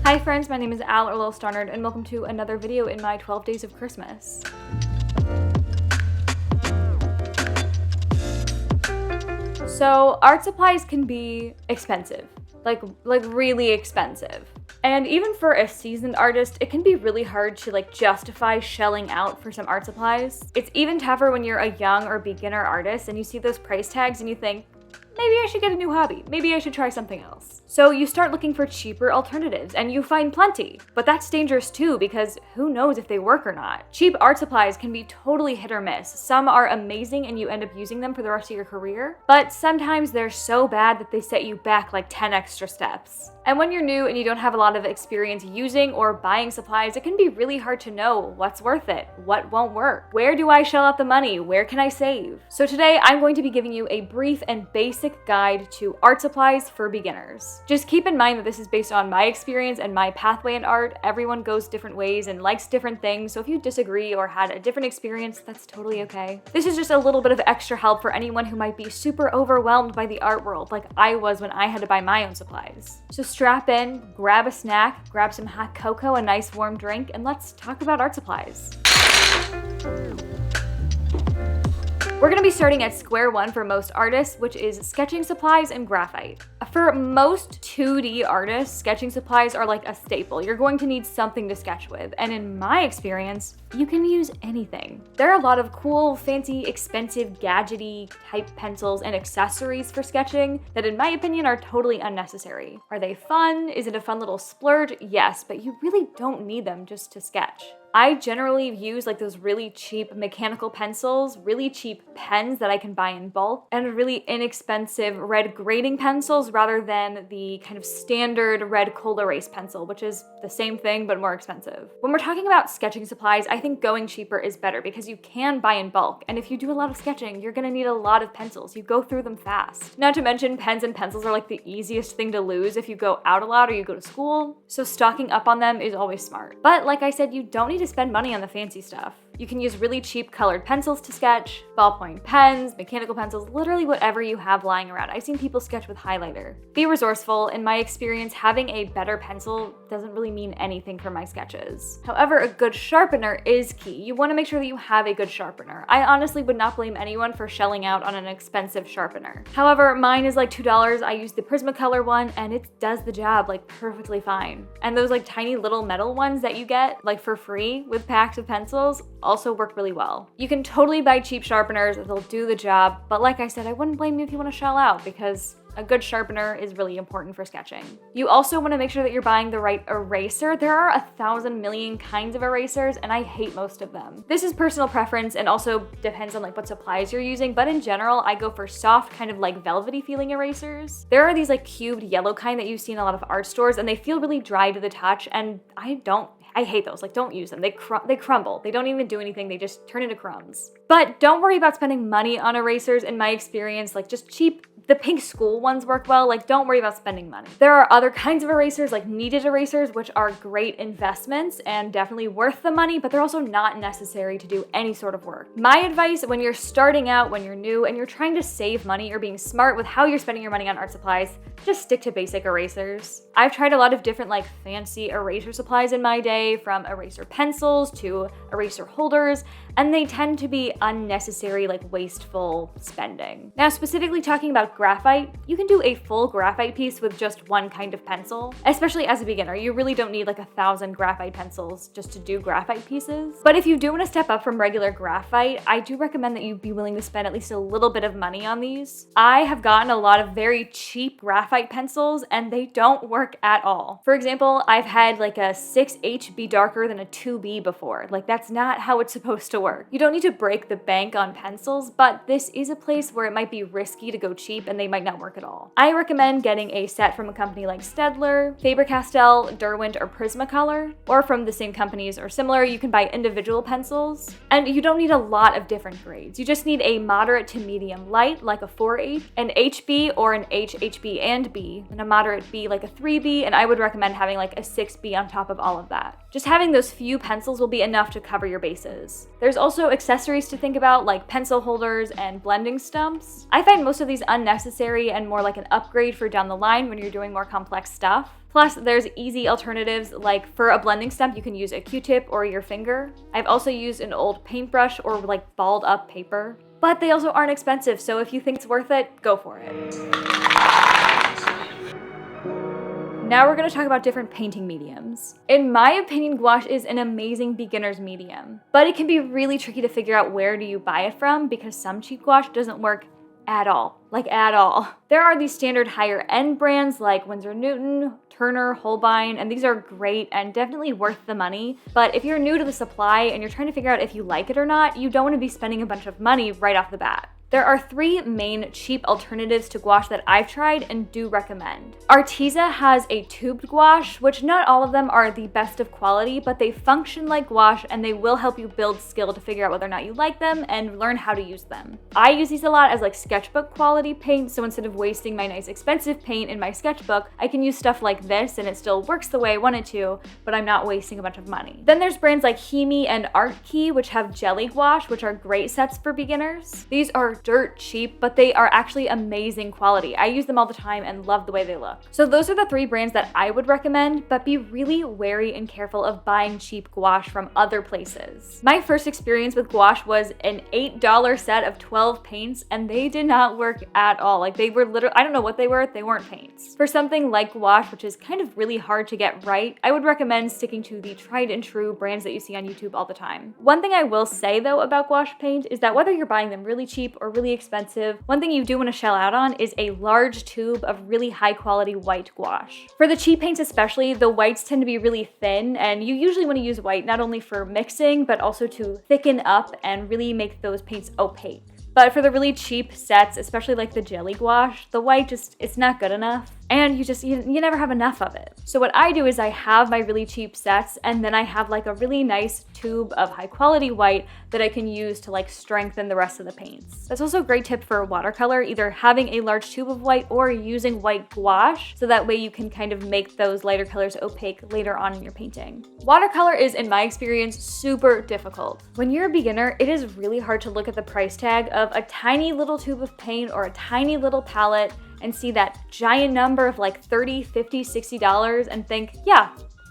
Hi friends, my name is Al or Lilstarnerd, and welcome to another video in my 12 Days of Christmas. So art supplies can be expensive, like really expensive. And even for a seasoned artist, it can be really hard to justify shelling out for some art supplies. It's even tougher when you're a young or beginner artist and you see those price tags and you think, maybe I should get a new hobby. Maybe I should try something else. So you start looking for cheaper alternatives and you find plenty. But that's dangerous too because who knows if they work or not. Cheap art supplies can be totally hit or miss. Some are amazing and you end up using them for the rest of your career. But sometimes they're so bad that they set you back like 10 extra steps. And when you're new and you don't have a lot of experience using or buying supplies, it can be really hard to know what's worth it, what won't work. Where do I shell out the money? Where can I save? So today I'm going to be giving you a brief and basic guide to art supplies for beginners. Just keep in mind that this is based on my experience and my pathway in art. Everyone goes different ways and likes different things, so if you disagree or had a different experience, that's totally okay. This is just a little bit of extra help for anyone who might be super overwhelmed by the art world like I was when I had to buy my own supplies. So strap in, grab a snack, grab some hot cocoa, a nice warm drink, and let's talk about art supplies. We're gonna be starting at square one for most artists, which is sketching supplies and graphite. For most 2D artists, sketching supplies are like a staple. You're going to need something to sketch with, and in my experience, you can use anything. There are a lot of cool, fancy, expensive, gadgety type pencils and accessories for sketching that in my opinion are totally unnecessary. Are they fun? Is it a fun little splurge? Yes, but you really don't need them just to sketch. I generally use those really cheap mechanical pencils, really cheap pens that I can buy in bulk, and really inexpensive red grading pencils rather than the kind of standard red cold erase pencil, which is the same thing but more expensive. When we're talking about sketching supplies, I think going cheaper is better because you can buy in bulk, and if you do a lot of sketching, you're gonna need a lot of pencils. You go through them fast. Not to mention, pens and pencils are the easiest thing to lose if you go out a lot or you go to school, so stocking up on them is always smart. But like I said, you don't need to spend money on the fancy stuff. You can use really cheap colored pencils to sketch, ballpoint pens, mechanical pencils, literally whatever you have lying around. I've seen people sketch with highlighter. Be resourceful. In my experience, having a better pencil doesn't really mean anything for my sketches. However, a good sharpener is key. You want to make sure that you have a good sharpener. I honestly would not blame anyone for shelling out on an expensive sharpener. However, mine is like $2. I use the Prismacolor one and it does the job perfectly fine. And those tiny little metal ones that you get for free with packs of pencils also work really well. You can totally buy cheap sharpeners, they'll do the job, but like I said, I wouldn't blame you if you want to shell out because a good sharpener is really important for sketching. You also want to make sure that you're buying the right eraser. There are 1,000 million kinds of erasers and I hate most of them. This is personal preference and also depends on what supplies you're using, but in general, I go for soft kind of velvety feeling erasers. There are these cubed yellow kind that you see in a lot of art stores and they feel really dry to the touch and I hate those. Don't use them. They crumble. They don't even do anything. They just turn into crumbs. But don't worry about spending money on erasers. In my experience, just cheap, the pink school ones work well. Don't worry about spending money. There are other kinds of erasers, kneaded erasers, which are great investments and definitely worth the money, but they're also not necessary to do any sort of work. My advice when you're starting out, when you're new, and you're trying to save money or being smart with how you're spending your money on art supplies, just stick to basic erasers. I've tried a lot of different fancy eraser supplies in my day, from eraser pencils to eraser holders, and they tend to be unnecessary, wasteful spending. Now, specifically talking about graphite, you can do a full graphite piece with just one kind of pencil, especially as a beginner. You really don't need 1,000 graphite pencils just to do graphite pieces. But if you do want to step up from regular graphite, I do recommend that you be willing to spend at least a little bit of money on these. I have gotten a lot of very cheap graphite pencils and they don't work at all. For example, I've had a 6H be darker than a 2B before. That's not how it's supposed to work. You don't need to break the bank on pencils, but this is a place where it might be risky to go cheap and they might not work at all. I recommend getting a set from a company like Staedtler, Faber-Castell, Derwent, or Prismacolor, or from the same companies or similar. You can buy individual pencils, and you don't need a lot of different grades. You just need a moderate to medium light, like a 4H, an HB or an HHB and B, and a moderate B like a 3B, and I would recommend having a 6B on top of all of that. Just having those few pencils will be enough to cover your bases. There's also accessories to think about, like pencil holders and blending stumps. I find most of these unnecessary necessary and more like an upgrade for down the line when you're doing more complex stuff. Plus, there's easy alternatives, like for a blending stump, you can use a Q-tip or your finger. I've also used an old paintbrush or like balled up paper. But they also aren't expensive, so if you think it's worth it, go for it. Now we're going to talk about different painting mediums. In my opinion, gouache is an amazing beginner's medium, but it can be really tricky to figure out where do you buy it from because some cheap gouache doesn't work at all. Like at all. There are these standard higher end brands like Winsor & Newton, Turner, Holbein, and these are great and definitely worth the money. But if you're new to the supply and you're trying to figure out if you like it or not, you don't want to be spending a bunch of money right off the bat. There are 3 main cheap alternatives to gouache that I've tried and do recommend. Arteza has a tubed gouache, which not all of them are the best of quality, but they function like gouache and they will help you build skill to figure out whether or not you like them and learn how to use them. I use these a lot as like sketchbook quality paint, so instead of wasting my nice expensive paint in my sketchbook, I can use stuff like this and it still works the way I want it to, but I'm not wasting a bunch of money. Then there's brands like Hemi and Art Key, which have jelly gouache, which are great sets for beginners. These are dirt cheap, but they are actually amazing quality. I use them all the time and love the way they look. So those are the 3 brands that I would recommend, but be really wary and careful of buying cheap gouache from other places. My first experience with gouache was an $8 set of 12 paints, and they did not work at all. Like they were literally, I don't know what they weren't paints. For something like gouache, which is kind of really hard to get right, I would recommend sticking to the tried and true brands that you see on YouTube all the time. One thing I will say though about gouache paint is that whether you're buying them really cheap or really expensive, one thing you do want to shell out on is a large tube of really high quality white gouache. For the cheap paints especially, the whites tend to be really thin, and you usually want to use white not only for mixing, but also to thicken up and really make those paints opaque. But for the really cheap sets, especially like the jelly gouache, the white it's not good enough. And you never have enough of it. So what I do is I have my really cheap sets, and then I have like a really nice tube of high quality white that I can use to like strengthen the rest of the paints. That's also a great tip for watercolor, either having a large tube of white or using white gouache, so that way you can kind of make those lighter colors opaque later on in your painting. Watercolor is, in my experience, super difficult. When you're a beginner, it is really hard to look at the price tag of a tiny little tube of paint or a tiny little palette and see that giant number of like $30, $50, $60 and think, yeah,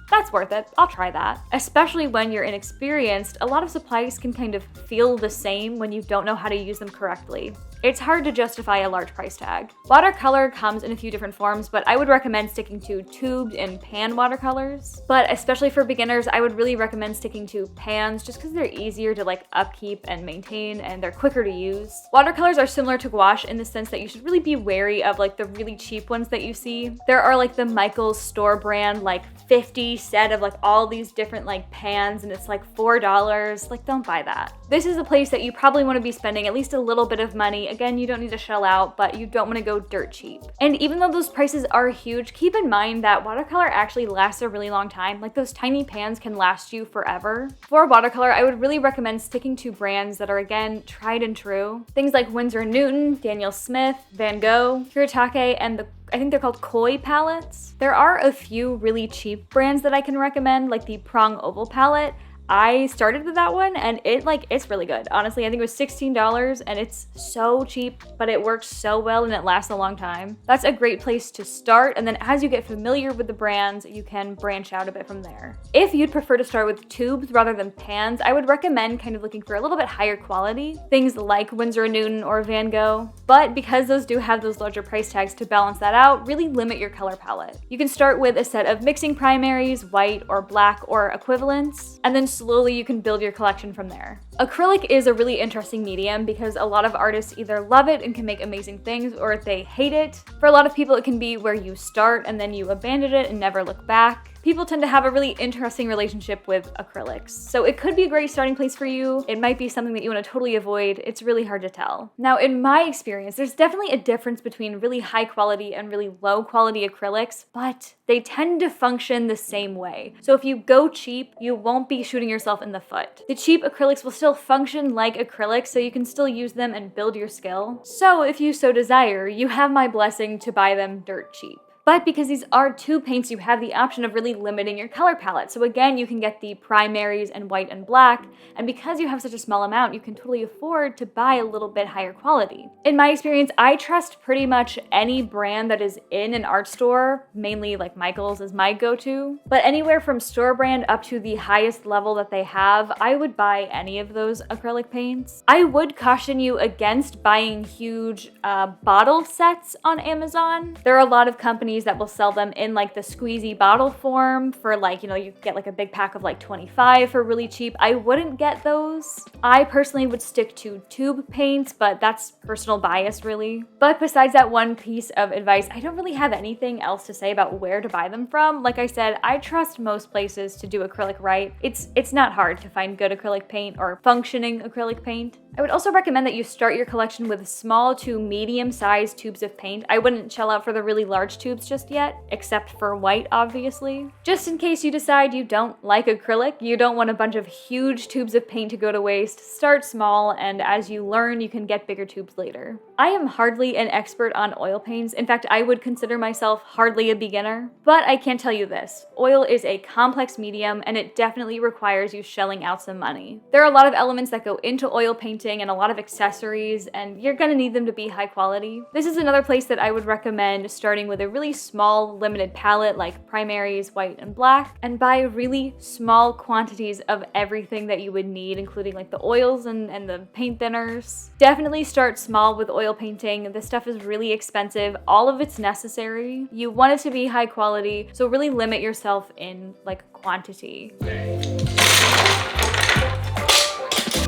that's worth it, I'll try that. Especially when you're inexperienced, a lot of supplies can kind of feel the same when you don't know how to use them correctly. It's hard to justify a large price tag. Watercolor comes in a few different forms, but I would recommend sticking to tubed and pan watercolors. But especially for beginners, I would really recommend sticking to pans just because they're easier to like upkeep and maintain and they're quicker to use. Watercolors are similar to gouache in the sense that you should really be wary of like the really cheap ones that you see. There are like the Michaels store brand like 50 set of like all these different like pans and it's like $4. Like don't buy that. This is a place that you probably want to be spending at least a little bit of money. Again, you don't need to shell out, but you don't want to go dirt cheap. And even though those prices are huge, keep in mind that watercolor actually lasts a really long time. Like those tiny pans can last you forever. For watercolor, I would really recommend sticking to brands that are, again, tried and true. Things like Winsor & Newton, Daniel Smith, Van Gogh, Kuretake, and I think they're called koi palettes. There are a few really cheap brands that I can recommend, like the Prong Oval palette. I started with that one and it's really good. Honestly, I think it was $16 and it's so cheap, but it works so well and it lasts a long time. That's a great place to start, and then as you get familiar with the brands, you can branch out a bit from there. If you'd prefer to start with tubes rather than pans, I would recommend kind of looking for a little bit higher quality, things like Winsor & Newton or Van Gogh. But because those do have those larger price tags to balance that out, really limit your color palette. You can start with a set of mixing primaries, white or black or equivalents, and then slowly you can build your collection from there. Acrylic is a really interesting medium because a lot of artists either love it and can make amazing things or they hate it. For a lot of people, it can be where you start and then you abandon it and never look back. People tend to have a really interesting relationship with acrylics. So it could be a great starting place for you. It might be something that you want to totally avoid. It's really hard to tell. Now, in my experience, there's definitely a difference between really high quality and really low quality acrylics, but they tend to function the same way. So if you go cheap, you won't be shooting yourself in the foot. The cheap acrylics will still function like acrylics, so you can still use them and build your skill. So if you so desire, you have my blessing to buy them dirt cheap. But because these are tube paints, you have the option of really limiting your color palette. So again, you can get the primaries and white and black, and because you have such a small amount, you can totally afford to buy a little bit higher quality. In my experience, I trust pretty much any brand that is in an art store, mainly like Michael's is my go-to, but anywhere from store brand up to the highest level that they have, I would buy any of those acrylic paints. I would caution you against buying huge bottle sets on Amazon. There are a lot of companies that will sell them in like the squeezy bottle form for like, you know, you get like a big pack of like 25 for really cheap. I wouldn't get those. I personally would stick to tube paints, but that's personal bias really. But besides that one piece of advice, I don't really have anything else to say about where to buy them from. Like I said, I trust most places to do acrylic right. It's not hard to find good acrylic paint or functioning acrylic paint. I would also recommend that you start your collection with small to medium-sized tubes of paint. I wouldn't shell out for the really large tubes just yet, except for white, obviously. Just in case you decide you don't like acrylic, you don't want a bunch of huge tubes of paint to go to waste, start small, and as you learn, you can get bigger tubes later. I am hardly an expert on oil paints. In fact, I would consider myself hardly a beginner, but I can tell you this, oil is a complex medium and it definitely requires you shelling out some money. There are a lot of elements that go into oil painting and a lot of accessories, and you're gonna need them to be high quality. This is another place that I would recommend starting with a really small, limited palette like primaries, white and black, and buy really small quantities of everything that you would need, including like the oils and the paint thinners. Definitely start small with oil painting. This stuff is really expensive. All of it's necessary. You want it to be high quality, so really limit yourself in like quantity.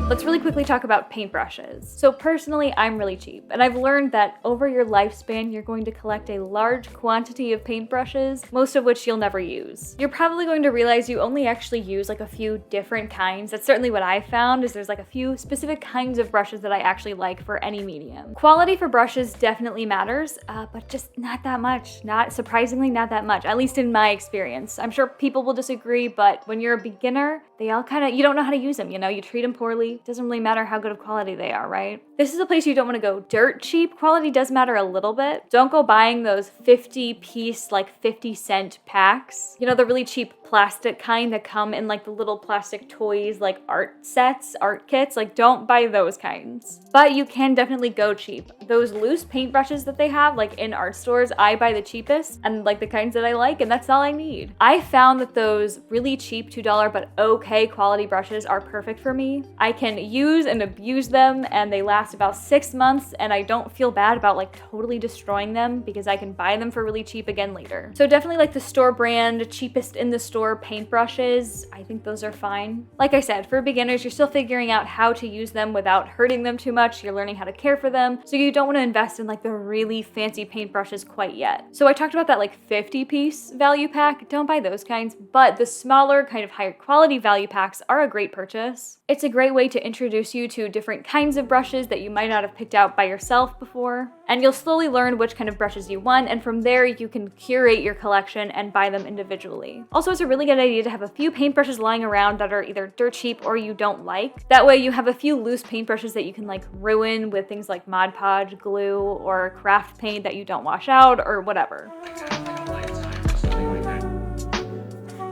Let's really quickly talk about paintbrushes. So personally, I'm really cheap, and I've learned that over your lifespan, you're going to collect a large quantity of paintbrushes, most of which you'll never use. You're probably going to realize you only actually use like a few different kinds. That's certainly what I found, is there's like a few specific kinds of brushes that I actually like for any medium. Quality for brushes definitely matters, but just not that much. Surprisingly, not that much, at least in my experience. I'm sure people will disagree, but when you're a beginner, they all you don't know how to use them, you know? You treat them poorly. Doesn't really matter how good of quality they are, right? This is a place you don't want to go dirt cheap. Quality does matter a little bit. Don't go buying those 50-piece, like 50-cent packs. You know, the really cheap plastic kind that come in like the little plastic toys, like art sets, art kits. Like, don't buy those kinds. But you can definitely go cheap. Those loose paintbrushes that they have, like in art stores, I buy the cheapest and like the kinds that I like, and that's all I need. I found that those really cheap $2 but okay quality brushes are perfect for me. I can use and abuse them, and they last about 6 months, and I don't feel bad about like totally destroying them because I can buy them for really cheap again later. So definitely like the store brand, cheapest in the store paintbrushes, I think those are fine. Like I said, for beginners, you're still figuring out how to use them without hurting them too much. You're learning how to care for them, so you don't want to invest in like the really fancy paintbrushes quite yet. So I talked about that like 50-piece value pack. Don't buy those kinds, but the smaller kind of higher quality value packs are a great purchase. It's a great way to introduce you to different kinds of brushes that you might not have picked out by yourself before, and you'll slowly learn which kind of brushes you want, and from there you can curate your collection and buy them individually. Also, it's a really good idea to have a few paintbrushes lying around that are either dirt cheap or you don't like. That way you have a few loose paintbrushes that you can like ruin with things like Mod Podge, glue, or craft paint that you don't wash out, or whatever.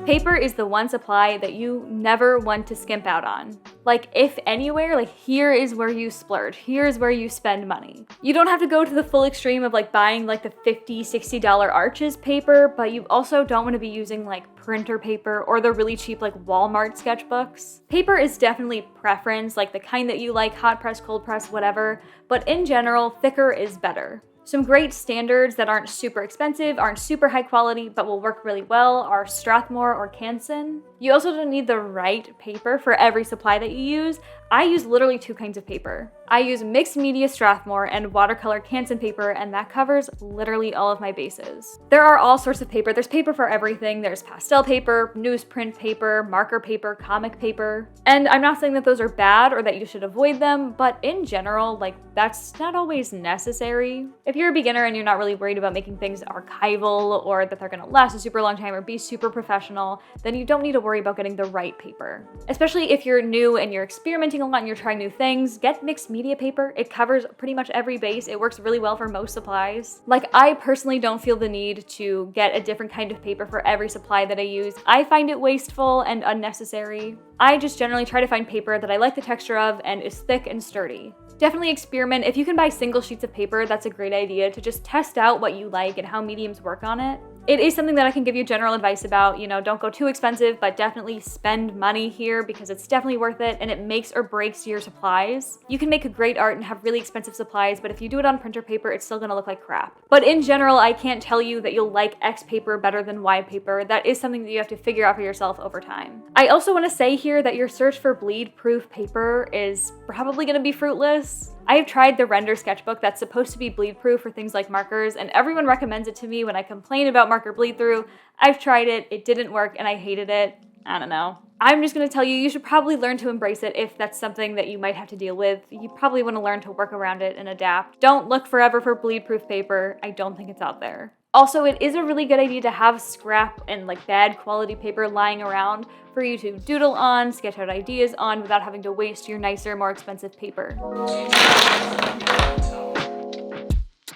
Paper is the one supply that you never want to skimp out on. Like, if anywhere, like here is where you splurge. Here's where you spend money. You don't have to go to the full extreme of like buying like the $50, $60 Arches paper, but you also don't want to be using like printer paper or the really cheap like Walmart sketchbooks. Paper is definitely preference, like the kind that you like, hot press, cold press, whatever, but in general, thicker is better. Some great standards that aren't super expensive, aren't super high quality, but will work really well are Strathmore or Canson. You also don't need the right paper for every supply that you use. I use literally 2 kinds of paper. I use mixed media Strathmore and watercolor Canson paper, and that covers literally all of my bases. There are all sorts of paper. There's paper for everything. There's pastel paper, newsprint paper, marker paper, comic paper. And I'm not saying that those are bad or that you should avoid them, but in general, like, that's not always necessary. If you're a beginner and you're not really worried about making things archival or that they're gonna last a super long time or be super professional, then you don't need to worry about getting the right paper. Especially if you're new and you're experimenting a lot and you're trying new things, get mixed media media paper. It covers pretty much every base. It works really well for most supplies. Like, I personally don't feel the need to get a different kind of paper for every supply that I use. I find it wasteful and unnecessary. I just generally try to find paper that I like the texture of and is thick and sturdy. Definitely experiment. If you can buy single sheets of paper, that's a great idea to just test out what you like and how mediums work on it. It is something that I can give you general advice about. Don't go too expensive, but definitely spend money here because it's definitely worth it and it makes or breaks your supplies. You can make a great art and have really expensive supplies, but if you do it on printer paper, it's still gonna look like crap. But in general, I can't tell you that you'll like X paper better than Y paper. That is something that you have to figure out for yourself over time. I also want to say here that your search for bleed-proof paper is probably gonna be fruitless. I have tried the Render sketchbook that's supposed to be bleed-proof for things like markers, and everyone recommends it to me when I complain about marker bleed-through. I've tried it didn't work, and I hated it. I don't know. I'm just gonna tell you, you should probably learn to embrace it if that's something that you might have to deal with. You probably wanna learn to work around it and adapt. Don't look forever for bleed-proof paper. I don't think it's out there. Also, it is a really good idea to have scrap and bad quality paper lying around for you to doodle on, sketch out ideas on without having to waste your nicer, more expensive paper.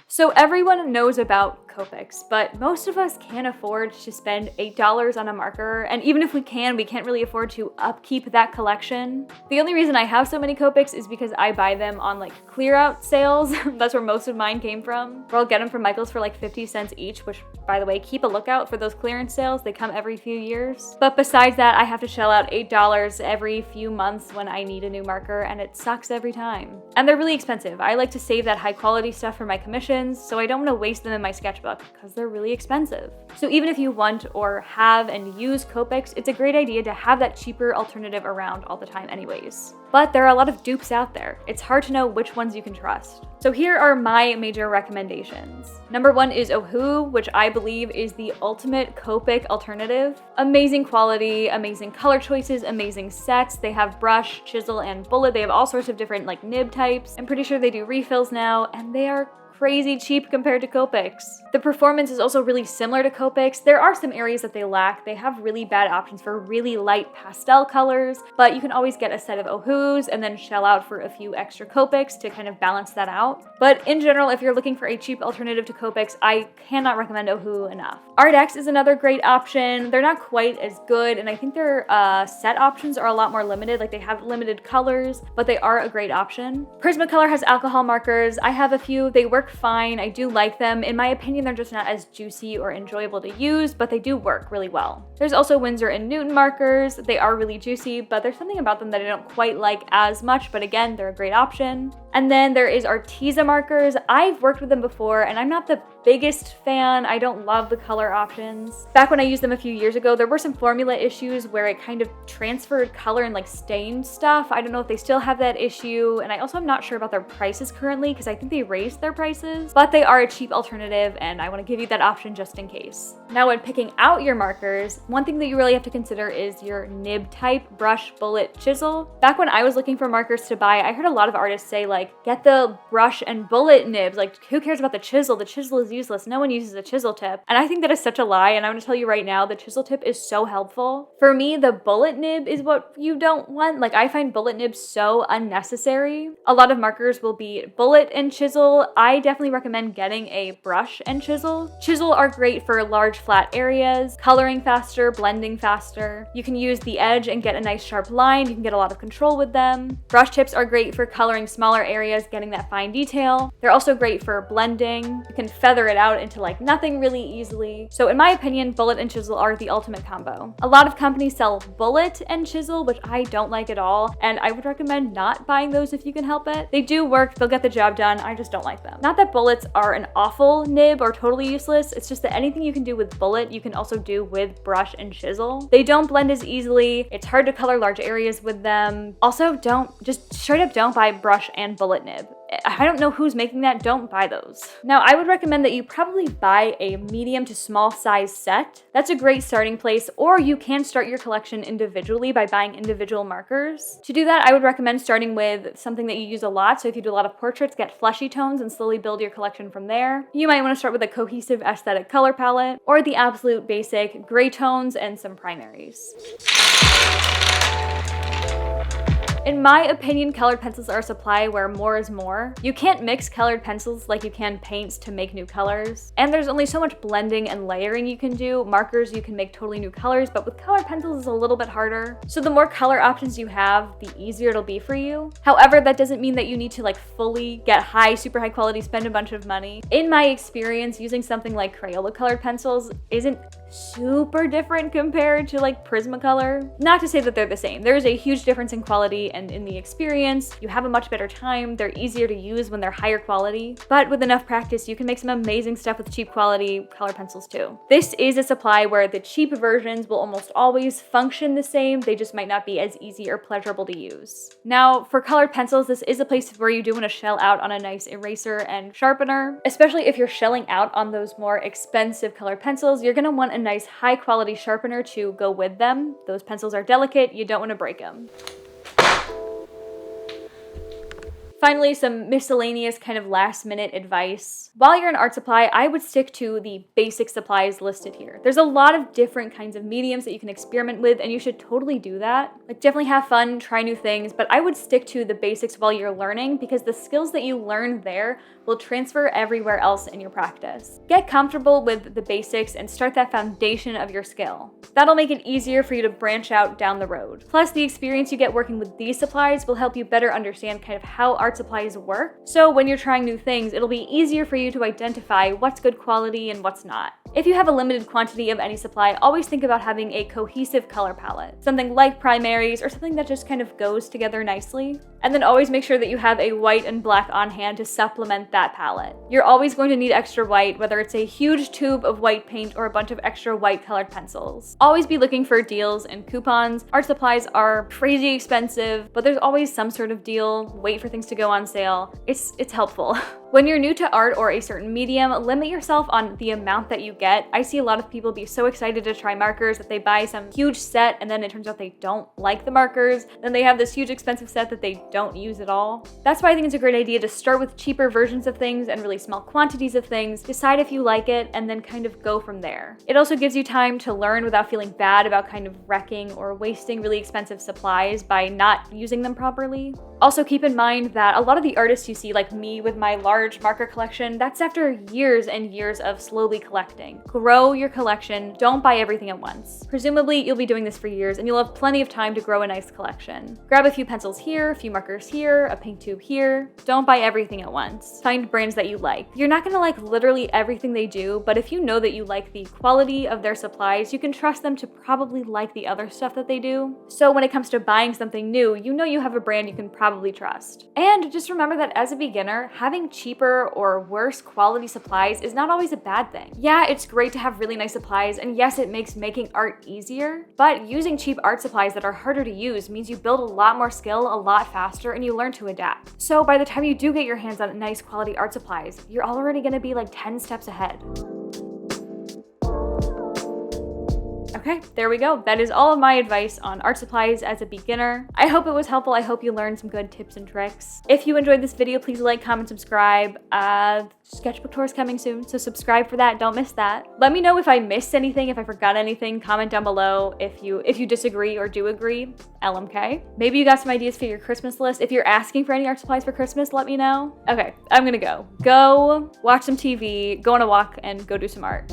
So everyone knows about Copics, but most of us can't afford to spend $8 on a marker, and even if we can't really afford to upkeep that collection. The only reason I have so many Copics is because I buy them on clear out sales. That's where most of mine came from. Or I'll get them from Michael's for 50 cents each, which, by the way, keep a lookout for those clearance sales. They come every few years. But besides that, I have to shell out $8 every few months when I need a new marker, and it sucks every time. And they're really expensive. I like to save that high quality stuff for my commissions, so I don't want to waste them in my sketchbook because they're really expensive. So even if you want or have and use Copics, it's a great idea to have that cheaper alternative around all the time anyways. But there are a lot of dupes out there. It's hard to know which ones you can trust. So here are my major recommendations. Number 1 is Ohu, which I believe is the ultimate Copic alternative. Amazing quality, amazing color choices, amazing sets. They have brush, chisel, and bullet. They have all sorts of different nib types. I'm pretty sure they do refills now, and they are crazy cheap compared to Copics. The performance is also really similar to Copics. There are some areas that they lack. They have really bad options for really light pastel colors, but you can always get a set of Ohus and then shell out for a few extra Copics to kind of balance that out. But in general, if you're looking for a cheap alternative to Copics, I cannot recommend Ohu enough. ArtX is another great option. They're not quite as good, and I think their set options are a lot more limited. They have limited colors, but they are a great option. Prismacolor has alcohol markers. I have a few. They work fine. I do like them. In my opinion, they're just not as juicy or enjoyable to use, but they do work really well. There's also Winsor & Newton markers. They are really juicy, but there's something about them that I don't quite like as much, but again, they're a great option. And then there is Arteza markers. I've worked with them before, and I'm not the biggest fan. I don't love the color options. Back when I used them a few years ago, there were some formula issues where it kind of transferred color and stained stuff. I don't know if they still have that issue, and I also am not sure about their prices currently because I think they raised their prices, but they are a cheap alternative, and I want to give you that option just in case. Now, when picking out your markers, one thing that you really have to consider is your nib type, brush, bullet, chisel. Back when I was looking for markers to buy, I heard a lot of artists say get the brush and bullet nibs. Who cares about the chisel? The chisel is useless. No one uses a chisel tip. And I think that is such a lie, and I'm gonna tell you right now, the chisel tip is so helpful. For me, the bullet nib is what you don't want. I find bullet nibs so unnecessary. A lot of markers will be bullet and chisel. I definitely recommend getting a brush and chisel. Chisel are great for large flat areas, coloring faster, blending faster. You can use the edge and get a nice sharp line. You can get a lot of control with them. Brush tips are great for coloring smaller areas, getting that fine detail. They're also great for blending. You can feather it out into nothing really easily. So in my opinion, bullet and chisel are the ultimate combo. A lot of companies sell bullet and chisel, which I don't like at all, and I would recommend not buying those if you can help it. They do work, they'll get the job done, I just don't like them. Not that bullets are an awful nib or totally useless, it's just that anything you can do with bullet, you can also do with brush and chisel. They don't blend as easily, it's hard to color large areas with them. Also, just straight up don't buy brush and bullet nib. I don't know who's making that, don't buy those. Now, I would recommend that you probably buy a medium to small size set. That's a great starting place, or you can start your collection individually by buying individual markers. To do that, I would recommend starting with something that you use a lot. So if you do a lot of portraits, get fleshy tones and slowly build your collection from there. You might want to start with a cohesive aesthetic color palette, or the absolute basic gray tones and some primaries. In my opinion, colored pencils are a supply where more is more. You can't mix colored pencils like you can paints to make new colors. And there's only so much blending and layering you can do. Markers, you can make totally new colors, but with colored pencils it's a little bit harder. So the more color options you have, the easier it'll be for you. However, that doesn't mean that you need to like fully get super high quality, spend a bunch of money. In my experience, using something like Crayola colored pencils isn't super different compared to like Prismacolor. Not to say that they're the same. There's a huge difference in quality and in the experience. You have a much better time. They're easier to use when they're higher quality. But with enough practice, you can make some amazing stuff with cheap quality color pencils too. This is a supply where the cheap versions will almost always function the same. They just might not be as easy or pleasurable to use. Now, for colored pencils, this is a place where you do want to shell out on a nice eraser and sharpener. Especially if you're shelling out on those more expensive colored pencils, you're going to want a nice high quality sharpener to go with them. Those pencils are delicate, you don't want to break them. Finally, some miscellaneous kind of last minute advice. While you're in art supply, I would stick to the basic supplies listed here. There's a lot of different kinds of mediums that you can experiment with, and you should totally do that. Like, definitely have fun, try new things, but I would stick to the basics while you're learning because the skills that you learn there will transfer everywhere else in your practice. Get comfortable with the basics and start that foundation of your skill. That'll make it easier for you to branch out down the road. Plus, the experience you get working with these supplies will help you better understand kind of how art supplies work. So when you're trying new things, it'll be easier for you to identify what's good quality and what's not. If you have a limited quantity of any supply, always think about having a cohesive color palette. Something like primaries or something that just kind of goes together nicely. And then always make sure that you have a white and black on hand to supplement that palette. You're always going to need extra white, whether it's a huge tube of white paint or a bunch of extra white colored pencils. Always be looking for deals and coupons. Art supplies are crazy expensive, but there's always some sort of deal. Wait for things to go on sale. It's helpful. When you're new to art or a certain medium, limit yourself on the amount that you get. I see a lot of people be so excited to try markers that they buy some huge set and then it turns out they don't like the markers. Then they have this huge expensive set that they don't use at all. That's why I think it's a great idea to start with cheaper versions of things and really small quantities of things, decide if you like it, and then kind of go from there. It also gives you time to learn without feeling bad about kind of wrecking or wasting really expensive supplies by not using them properly. Also keep in mind that a lot of the artists you see, like me with my large marker collection, that's after years and years of slowly collecting. Grow your collection, don't buy everything at once. Presumably you'll be doing this for years and you'll have plenty of time to grow a nice collection. Grab a few pencils here, a few markers here, a paint tube here. Don't buy everything at once. Find brands that you like. You're not gonna like literally everything they do, but if you know that you like the quality of their supplies, you can trust them to probably like the other stuff that they do. So when it comes to buying something new, you know you have a brand you can probably trust. And just remember that as a beginner, having cheaper or worse quality supplies is not always a bad thing. Yeah, it's great to have really nice supplies, and yes, it makes making art easier, but using cheap art supplies that are harder to use means you build a lot more skill a lot faster and you learn to adapt. So by the time you do get your hands on nice quality art supplies, you're already gonna be like 10 steps ahead. Okay, there we go. That is all of my advice on art supplies as a beginner. I hope it was helpful. I hope you learned some good tips and tricks. If you enjoyed this video, please like, comment, subscribe. Sketchbook tour is coming soon, so subscribe for that. Don't miss that. Let me know if I missed anything, if I forgot anything. Comment down below if you disagree or do agree. LMK. Maybe you got some ideas for your Christmas list. If you're asking for any art supplies for Christmas, let me know. Okay, I'm gonna go. Go watch some TV, go on a walk, and go do some art.